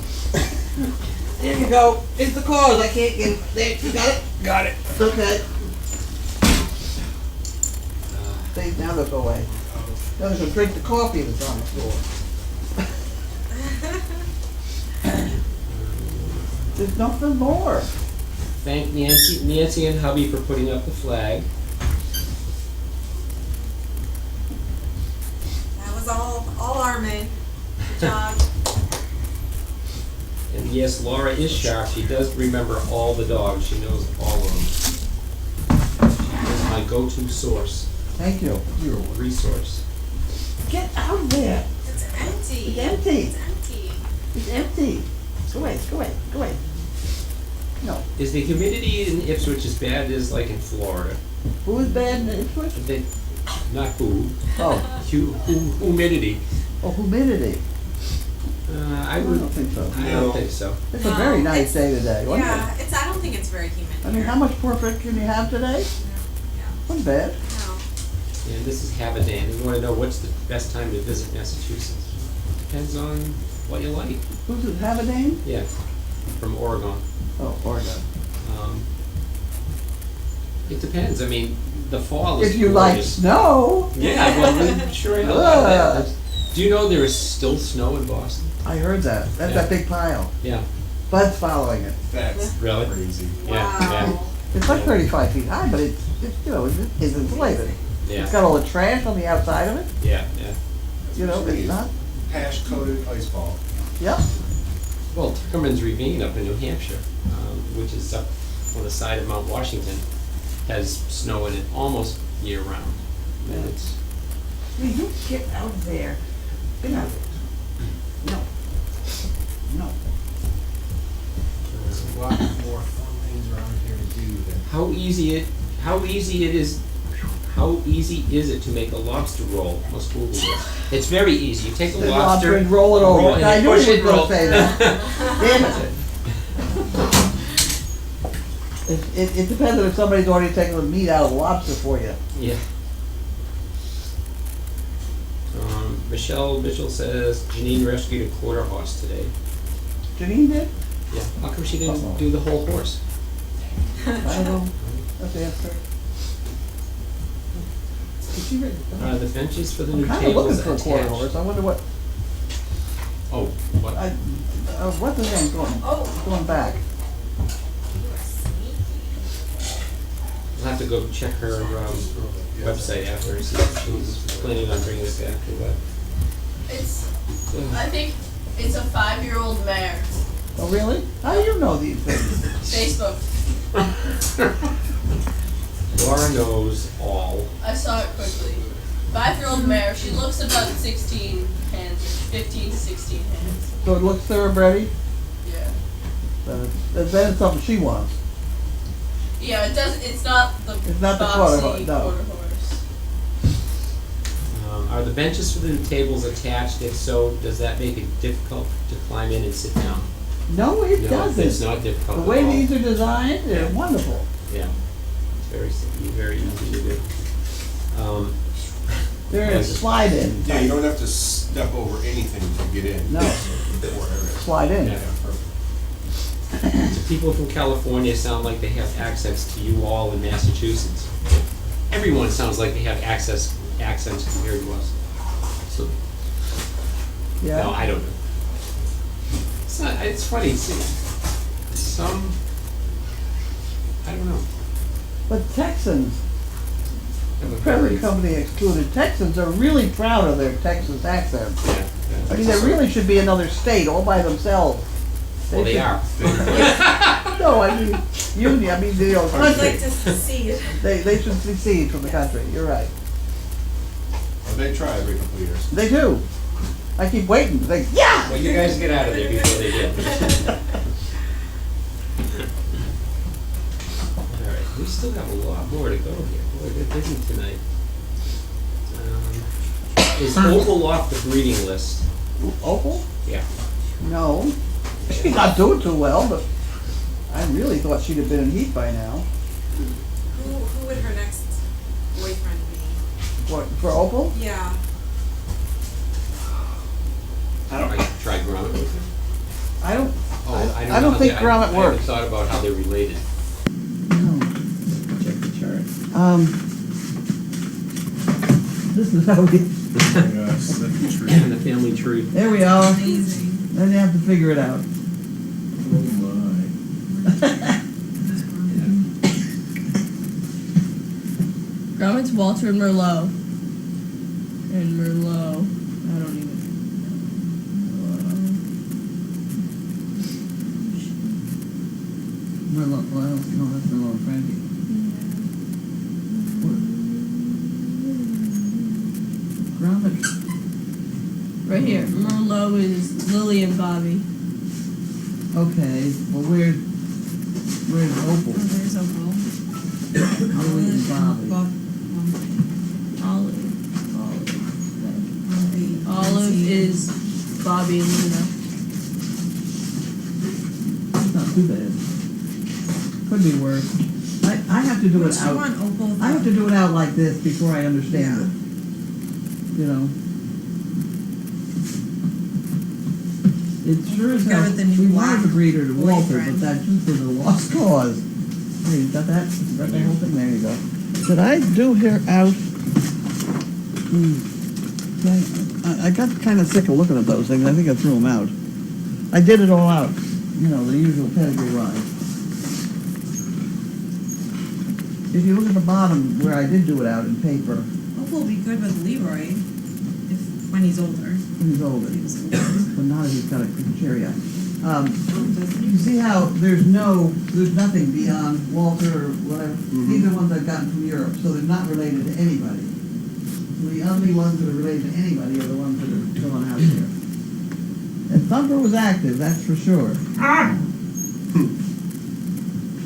There you go, it's the cause, I can't get it, there, you got it? Got it. Okay. See, now they'll go away. Now they're gonna drink the coffee that's on the floor. There's nothing more. Thank Nancy and hubby for putting up the flag. That was all Armin. Good job. And yes, Laura is sharp. She does remember all the dogs. She knows all of them. She is my go-to source, Thank you. resource. Get out of there. It's empty. It's empty. It's empty. It's empty. Go away, go away, go away. No. Is the humidity in Ipswich as bad as like in Florida? Who is bad in Ipswich? Not who, Oh, humidity. oh, humidity. I I would. don't think so. I don't think so. It's a very No, nice day today, wasn't Yeah, it? I don't think it's very humid I mean, here. how much perfect can you have today? Yeah. Wasn't bad. No. And this is Havadane. We want to know what's the best time to visit Massachusetts. Depends on what you like. Who's it, Havadane? Yeah, from Oregon. Oh, Oregon. It depends. I mean, the fall is If you like gorgeous. snow. Yeah, well, I'm sure I know about that. Do you know there is still snow in Boston? I heard that. That's Yeah. that big pile. Yeah. Bud's following it. That's Really? crazy. Yeah, Wow. It's like Yeah. 35 feet high, but it's it's insulated. yeah, It's got all the trash on the outside of it. yeah, yeah. You know, it's not. Hash coated ice ball. Yep. Well, Tuckerman's Ravine up in New Hampshire, which is up on the side of Mount Washington, has snow in it almost year round. And it's, Will you get out of there? Get out of there. No. No. lot more fun things around here to do than. How easy is it to make a lobster roll? Let's Google it. It's very easy. You take a The lobster and roll it over. and I you knew push you it, were roll. gonna say that. Damn it. It depends on if somebody's already taken the meat out of the lobster for you. Yeah. Michelle Mitchell says Janine rescued a quarter horse today. Janine did? Yeah. How come she didn't Uh-oh. do the whole horse? I don't know. That's the answer. Did she really? The benches for the I'm new kinda looking tables for a quarter attached. horse. I wonder what, Oh, what? what's his name going back? I'll have to go check her website after and see if she's planning on bringing it back or what. I think it's a 5-year-old mare. Oh, really? How do you know these things? Facebook. Laura knows all. I saw it quickly. 5-year-old mare. She looks about 16 hands, 15 to 16 hands. So it looks thoroughbred. Yeah. Then it's something she wants. Yeah, it does. It's not the It's not the boxy quarter horse, no. quarter horse. Are the benches for the new tables attached? If so, does that make it difficult to climb in and sit down? No, it No, doesn't. it's not difficult The at way all. these are designed, they're Yeah. wonderful. Yeah, it's very easy to do. They're in slide in. Yeah, you don't have to step over anything to get in. No. Wherever. Slide in. Yeah. So people from California sound like they have access to you all in Massachusetts. Everyone sounds like they have accents compared to us. So, no, Yeah. I don't know. It's funny, see, I don't know. But Texans, Have a present very- company excluded, Texans are really proud of their Texas accents. Yeah, I mean, they really should be another state all by themselves. Well, they should- are. No, I mean, union, I mean, the I'd country. like to secede. They should secede from the country, you're right. Well, they try every couple of years. They do. I keep waiting, they, yeah! Well, you guys get out of there before they do. All right, we still have a lot more to go here. Boy, we're busy tonight. Is Opal off the breeding list? Opal? Yeah. No. She's not doing too well, but I really thought she'd have been in heat by now. Who would her next boyfriend be? For Opal? Yeah. I tried Gromit with her. I don't, Oh, I know don't how think they- Gromit I haven't works. thought about how they're related. no. Check the chart. This is how we, Yes, that's true. And the family tree. there we are. Amazing. Then you have to figure it out. Gromit's Walter and Merlot. And Merlot. I don't even. Merlot, well, no, that's Merlot and Frankie. Gromit, Right here. Merlot is Lily and Bobby. okay, well, where's Opal? There's Opal. Lily and Bobby. Olive is Bobby and Luna. It's not too bad. Could be worse. I have to do it out. Opal? I have to do it out like this before I understand it. You know? It sure as Go hell, with the new we wanted to black breed her to Walter, but boyfriend. that just was a lost cause. Hey, you got that? Got the whole thing? There you go. Did I do her out? I got kind of sick of looking at those things. I think I threw them out. I did it all out. You know, the usual pedigree rise. If you look at the bottom where I did do it out in paper, Opal will be good with Leroy when he's older. he's older, but not if he's got a cherry eye. You see how there's nothing beyond Walter or whatever. These are ones I've gotten from Europe, so they're not related to anybody. The only ones that are related to anybody are the ones that are filling out here. And Thumper was active, that's for sure.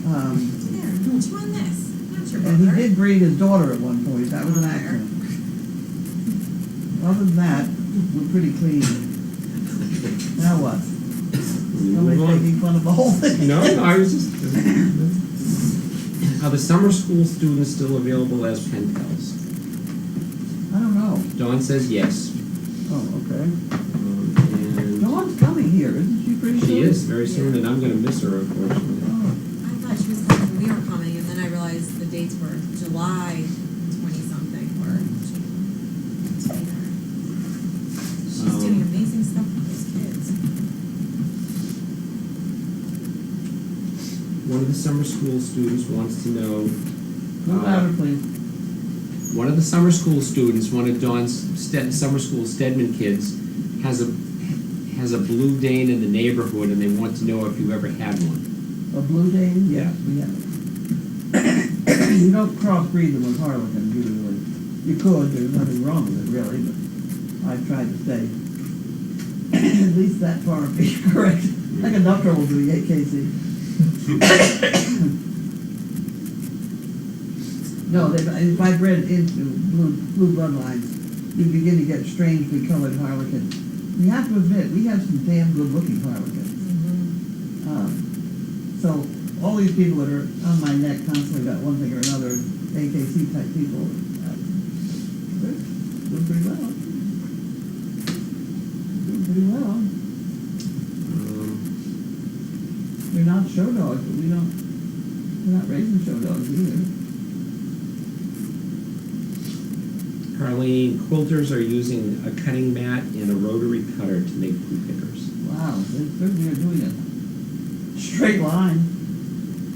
Here, chew on this. That's your And he burger. did breed his daughter at one point, that was an accident. Other than that, we're pretty clean. Now what? Somebody Move on. making fun of the whole thing? No, I was just. Are the summer school students still available as pen pals? I don't know. Dawn says yes. Oh, okay. And Dawn's coming here, isn't she pretty soon? she is very soon, and I'm gonna miss her, unfortunately. Oh, I thought she was coming when we were coming, and then I realized the dates were July 20-something, or she's doing amazing stuff with those kids. One of the summer school students wants to know. move louder, please. One of the summer school students, one of Dawn's summer school Stedman kids, has a Blue Dane in the neighborhood, and they want to know if you've ever had one. A Blue Dane? Yes, we have. You don't crossbreed them with Harlequins usually. You could, there's nothing wrong with it really, but I've tried to stay at least that far being correct. I got enough trouble doing AKC. No, if I bred into blue bloodlines, you begin to get strangely colored Harlequins. We have to admit, we have some damn good-looking Harlequins. So all these people that are on my neck constantly about one thing or another, AKC type people, they're doing pretty well. Doing pretty well. They're not show dogs, but we're not raising show dogs either. Carlene, quilters are using a cutting mat and a rotary cutter to make poo pickers. Wow, they certainly are doing it. Straight line.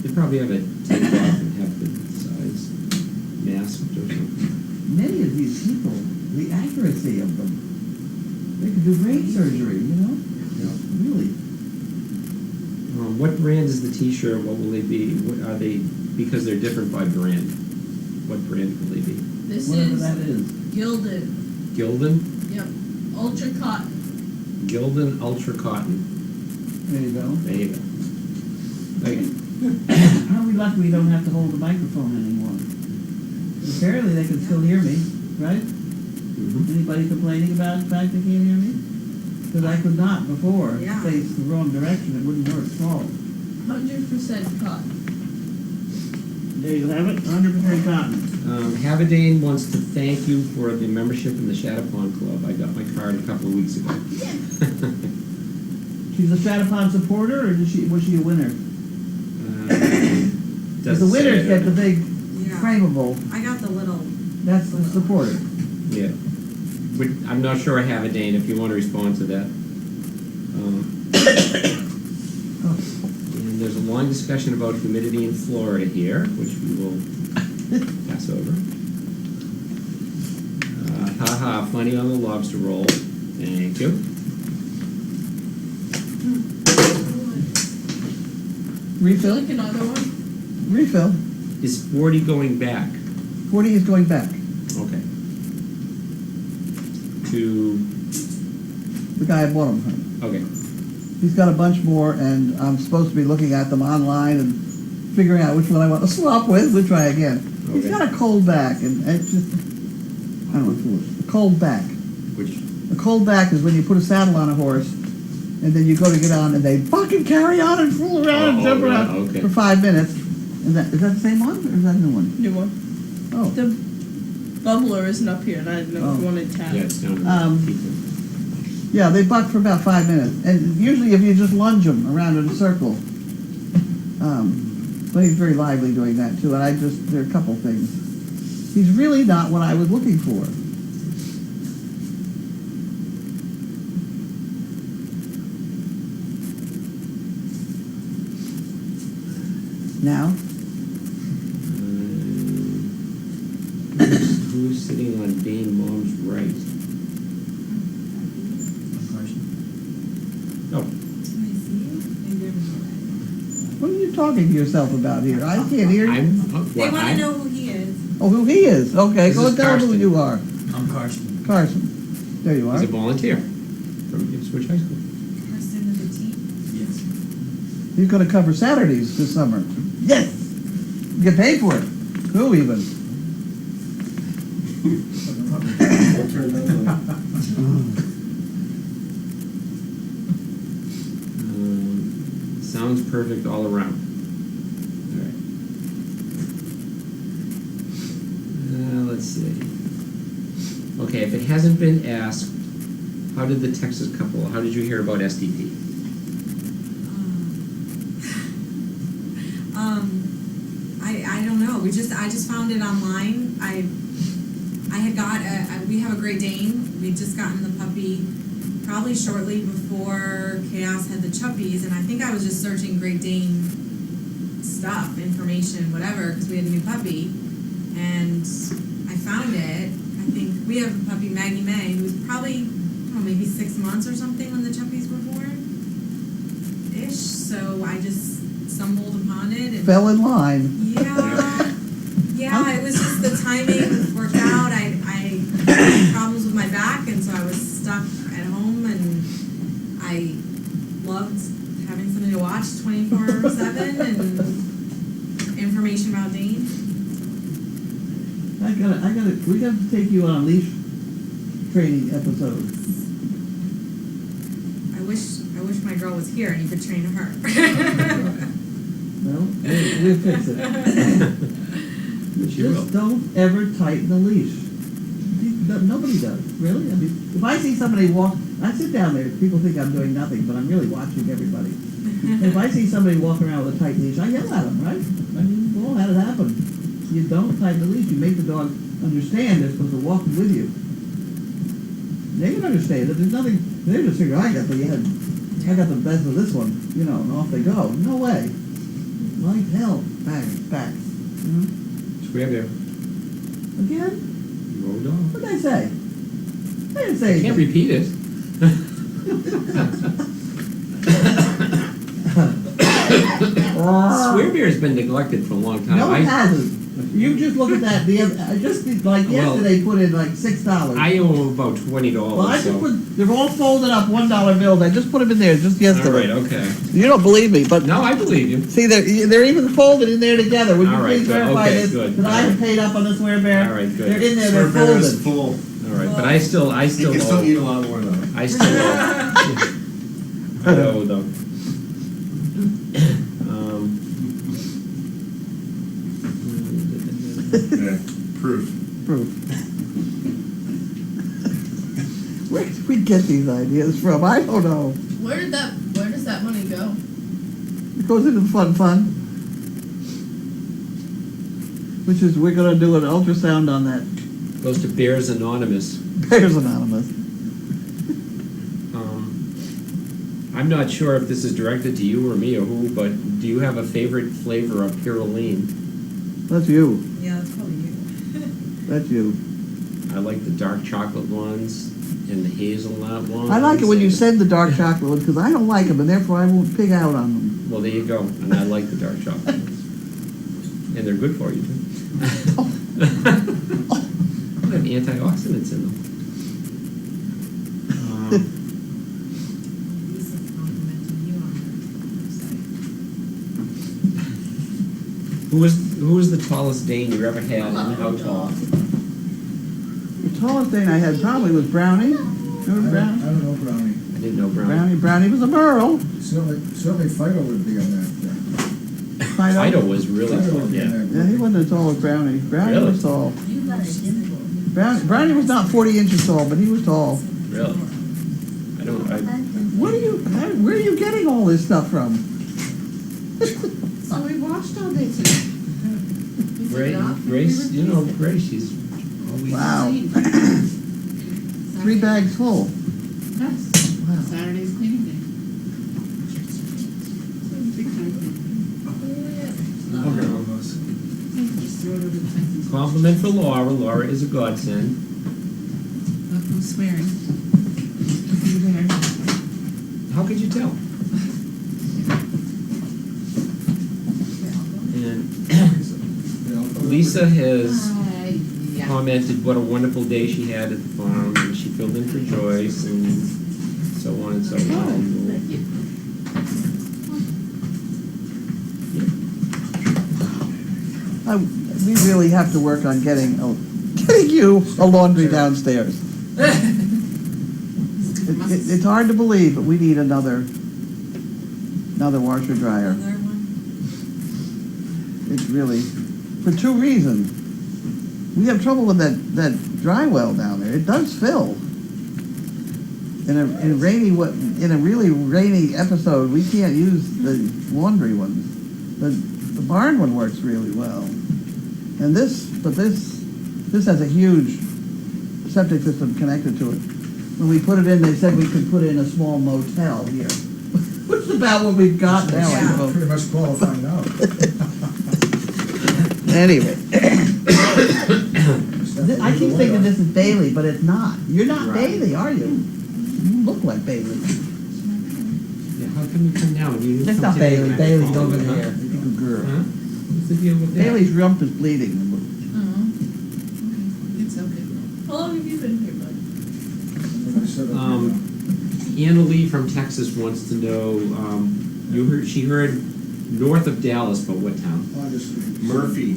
They probably have it taped off and have the sides masked or something. Many of these people, the accuracy of them, they could do brain surgery, you know? Really. What brand is the T-shirt? What will they be? What are they? Because they're different by brand. What brand will they be? This Whatever is that is. Gilded. Gildan? Yep. Ultra cotton. Gildan Ultra Cotton. There you go. There you go. Okay. How are we lucky we don't have to hold the microphone anymore? Apparently they can still hear me, right? Mhm. Anybody complaining about the fact they can't hear me? Because I could not before Yeah. face the wrong direction, it wouldn't work at all. 100% cotton. There you have it, 100% cotton. Havadane wants to thank you for the membership in the Chattapon Club. I got my card a couple of weeks ago. She's a Chattapon supporter, or was she a winner? Because the Doesn't say winners it. get the big Yeah. frameable, I got the little. that's the supporter. Yeah. I'm not sure I have a Dane, if you want to respond to that. And there's a long discussion about humidity in Florida here, which we will pass over. Haha, funny on the lobster roll. Thank you. Would you Refill? like another one? Refill. Is 40 going back? 40 is going back. Okay. To, The guy I bought them from. okay. He's got a bunch more, and I'm supposed to be looking at them online and figuring out which one I want to swap with. We'll try again. He's Okay. got a cold back, and it's just, I don't know what to A cold back. Which, A cold back is when you put a saddle on a horse, and then you go to get on, and they fucking carry on and fool around and Oh, jump yeah, around okay. for 5 minutes. Is that the same one, or is that a new one? New one. Oh. The bubbler isn't up here, and I didn't know if you wanted tab. yeah, it's down Um, to people. Yeah, they buck for about 5 minutes, and usually if you just lunge them around in a circle. But he's very lively doing that too, and there are a couple things. He's really not what I was looking for. Now, Who's sitting on Dane Mom's right? Oh, what are you talking to yourself about here? I can't hear you. They want to know who he is. Oh, who he is? Okay, This go is and tell him who Karsten. you are. I'm Karsten. Carson. There you are. He's a volunteer from Ipswich High School. Kristen the petite. Yes. He's going to cover Saturdays this summer. Yes! Get paid for it. Who even? Don't turn that on. Sounds perfect all around. Alright. Let's see. Okay, if it hasn't been asked, how did the Texas couple, how did you hear about SDP? I don't know. I just found it online. I had got we have a Great Dane. We'd just gotten the puppy probably shortly before Chaos had the Chuppies, and I think I was just searching Great Dane stuff, information, whatever, because we had a new puppy, and I found it. I think we have a puppy, Maggie May, who was probably, I don't know, maybe 6 months or something when the Chuppies were born-ish, so I just stumbled upon it. And Fell in line. Yeah, it was just the timing worked out. I had problems with my back, and so I was stuck at home, and I loved having something to watch 24/7 and information about Dane. We got to take you on a leash training episode. I wish my girl was here and you could train her. No, we'll fix it. Just don't ever tighten the leash. Nobody does, really. I mean, if I see somebody walk, I sit down there, people think I'm doing nothing, but I'm really watching everybody. And if I see somebody walking around with a tight leash, I yell at them, right? I mean, we've all had it happen. You don't tighten the leash, you make the dog understand they're supposed to walk with you. They can understand that there's nothing, they just figure, I got the best of this one, you know, and off they go. No way. Like hell, back. Square bear. Again? Roll dog. What did I say? I didn't say I can't anything. repeat it. Square bear's been neglected for a long time. No, it hasn't. You just look at that. I just like yesterday put in like $6. I owe about $20. Well, I so. just put. They're all folded up $1 bills. I just put them in there just yesterday. All right, okay. You don't believe me, but No, I believe you. see, they're even folded in there together. Would you All right, please good. verify Okay, this? good. That I All have right. paid up on the swear bear. All right, good. They're in there. Square They're bear is folded. full. All right, but I still You can still owe. eat a lot more though. I still owe. I owe them. Yeah, proof. Where did we get these ideas from? I don't know. Where does that money go? It goes into fun. Which is, we're gonna do an ultrasound on that. Goes to Bears Anonymous. Bears Anonymous. I'm not sure if this is directed to you or me or who, but do you have a favorite flavor of Pyroline? That's you. Yeah, that's probably you. That's you. I like the dark chocolate ones and the hazelnut ones. I like it when you send the dark chocolate ones because I don't like them and therefore I won't pig out on them. Well, there you go. And I like the dark chocolate ones. And they're good for you, too. They have antioxidants in them. Lisa's complimenting you on her website. Who was the tallest Dane you ever had and how tall? The tallest thing I had probably was Brownie. Remember I Brownie? don't know Brownie. I didn't know Brown. Brownie was a Merle. Certainly Fido would be on that. Fido was really Fido tall, would be on yeah. that. Yeah, he wasn't as tall as Brownie. Brownie Really? was tall. You got a dimple. Brownie was not 40 inches tall, but he was tall. Really? Where are you getting all this stuff from? So we watched all this. Grace, you know Grace, she's always. Wow. 3 bags full. Yes. Wow. Saturday's cleaning day. Big time thing. Just throw it over the fence. Compliment for Laura. Laura is a godsend. Look who's swearing. Over there. How could you tell? And Lisa has Yeah. commented what a wonderful day she had at the farm, and she filled in for Joyce, and so on and so on. We really have to work on getting you a laundry downstairs. It's hard to believe, but we need another washer dryer. Another one? It's really, for two reasons. We have trouble with that dry well down there. It does fill. In a really rainy episode, we can't use the laundry ones. The barn one works really well. And this has a huge septic system connected to it. When we put it in, they said we could put in a small motel here. Which is about what we've got now, I Yeah. suppose. Pretty much qualified now. Anyway. I keep thinking this is Bailey, but it's not. You're not Right. Bailey, are you? You look like Bailey. Yeah, how come you come down? You It's come not today Bailey. when I Bailey's called over you, huh? there. It's a good girl. Huh? What's the deal with that? Bailey's rump is bleeding. It's okay. How long have you been here, bud? Anna Lee from Texas wants to know, she heard north of Dallas, but what town? Murphy.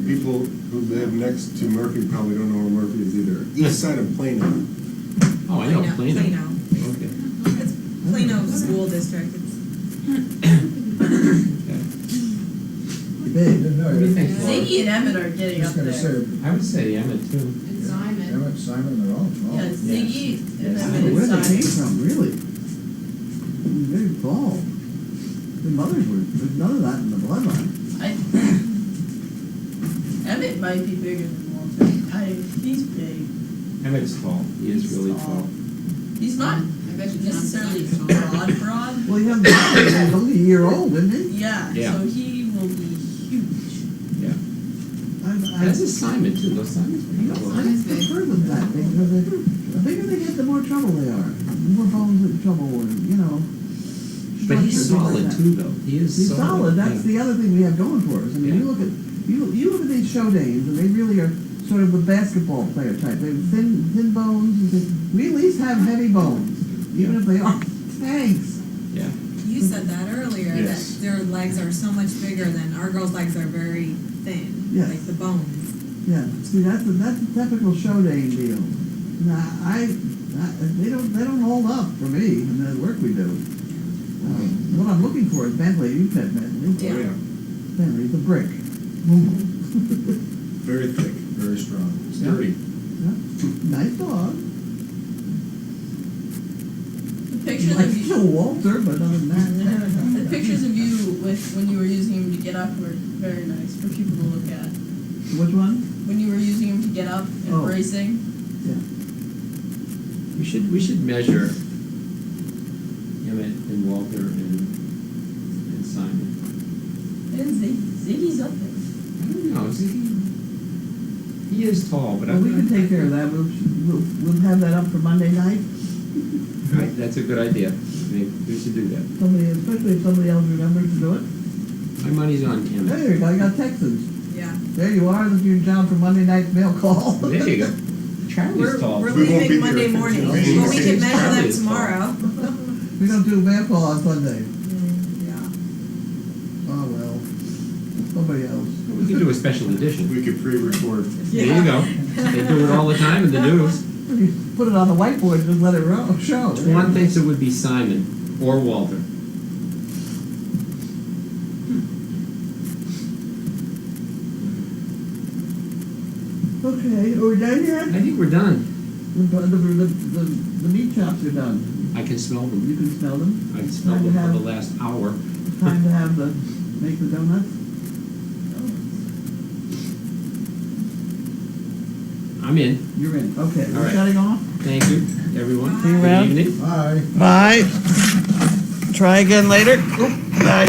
People who live next to Murphy probably don't know where Murphy is either. East side of Plano. Oh, I know, Plano. Plano. Okay. It's Plano School District. It's Big. What do you think? Ziggy and Emmett are getting I up was gonna there. say, I would say Emmett too. And Simon. Simon, they're all tall. Yeah, Ziggy and Yes. Emmett Where and they came Simon. from, really? Very tall. Their mothers were, there's none of that in the bloodline. Emmett might be bigger than Walter. He's big. Emmett's tall. He is really tall. He's not I bet you necessarily John's broad. Well, he's only a year old, isn't he? Yeah, Yeah. so he will be huge. Yeah. That's a Simon too. Those Simons are pretty close. Simon's big. I've heard of that, because the bigger they get, the more trouble they are. The more bones in trouble, or, you know. But he's structure, solid things like that. too, though. He is He's solid, that's yeah. the other thing we have going for us. I mean, Yeah. you look at these show dames, and they really are sort of the basketball player type. They have thin bones, we at least have heavy bones, even if they are tanks. Yeah. You said that earlier, Yes. that their legs are so much bigger than, our girls' legs are very thin, Yes. like the bones. Yeah, see, that's a typical show dame deal. Now, they don't hold up for me in the work we do. What I'm looking for is Bentley. You've met Bentley. Yeah. Bentley's a brick. Very thick, very strong, sturdy. Nice dog. The pictures Like of you, Walter, but other than that. the pictures of you when you were using him to get up were very nice for people to look at. Which one? When you were using him to get up and Oh. racing. We should measure Emmett and Walter and Simon. And Ziggy's up there. I don't know. He is tall, but Well, we can take care of that. We'll have that up for Monday night. Right, that's a good idea. I think we should do that. Somebody, especially if somebody else remembers to do it. My money's on Emmett. There you go. I got Texans. Yeah. There you are. You're down for Monday night's mail call. There you go. Charlie's tall. We're We won't be leaving here Monday for morning, 2 but weeks. we can measure them Charlie's tomorrow. We don't do mail call on Sunday. Yeah. Oh, well. Somebody else. We could do a special edition. We could pre-record. There you go. They do it all the time in the news. You put it on the whiteboard and just let it show. Juan thinks it would be Simon or Walter. Okay, are we done yet? I think we're done. The meat chops are done. I can smell them. You can smell them. I've smelled them for the last hour. It's time to have make the donuts. I'm in. You're in. Okay, All we're right. shutting off. Thank you, everyone. See you Good around. evening. Bye. Bye. Try again later. Bye.